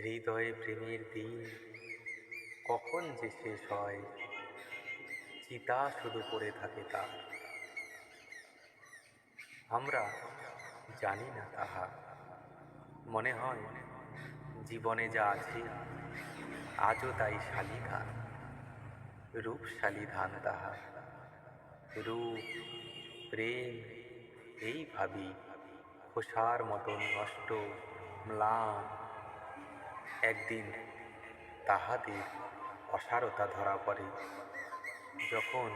হৃদয়ে প্রেমের দিন কখন যে শেষ হয়, চিতা শুধু পড়ে থাকে তার। আমরা জানি না তাহা, মনে হয় জীবনে যা আছে আজও তাই শালিধান, রূপশালী ধান তাহা। রূপ, প্রেম, এই ভাবি খোসার মতন নষ্ট, ম্লান। একদিন তাহাদের অসারতা ধরা পড়ে, যখন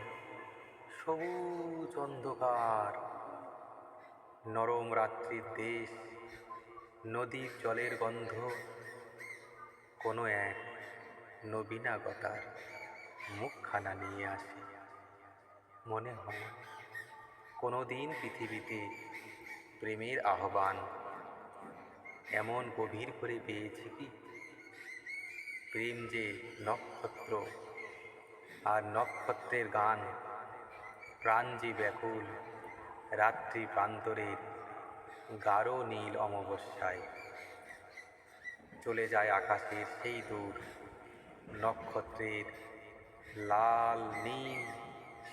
সবুজ অন্ধকার, নরম রাত্রির দেশ, নদীর জলের গন্ধ কোনো এক নবীনাগতার মুখখানা নিয়ে আসে। মনে হয় কোনো দিন পৃথিবীতে প্রেমের আহ্বান এমন গভীর করে পেয়েছি কি? প্রেম যে নক্ষত্র, আর নক্ষত্রের গান, প্রাণ যে ব্যাকুল রাত্রি প্রান্তরের গাঢ় নীল অমাবস্যায়। চলে যায় আকাশের সেই দূর নক্ষত্রের লাল নীল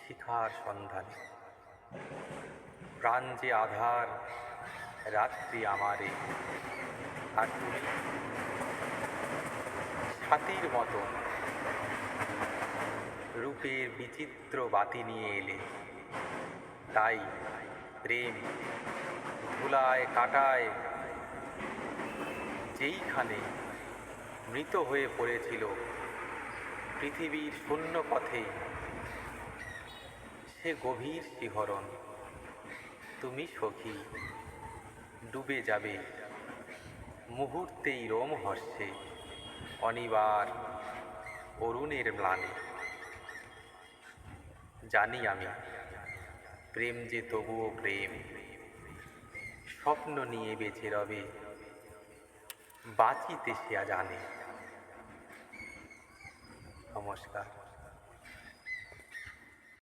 শিখার সন্ধানে। প্রাণ যে আধার রাত্রি আমারে, আর তুমি ছাতির মতো রূপের বিচিত্র বাতি নিয়ে এলে। তাই প্রেম ধুলায় কাটায় যেইখানে মৃত হয়ে পড়েছিল পৃথিবীর শূন্য পথে, সে গভীর শিহরণ তুমি সখী ডুবে যাবে মুহূর্তেই রোমহর্ষে, অনিবার অরুণের ম্লানে। জানি আমি প্রেম যে তবুও প্রেম, স্বপ্ন নিয়ে বেঁচে রবে বাঁচিতে সে জানে। নমস্কার।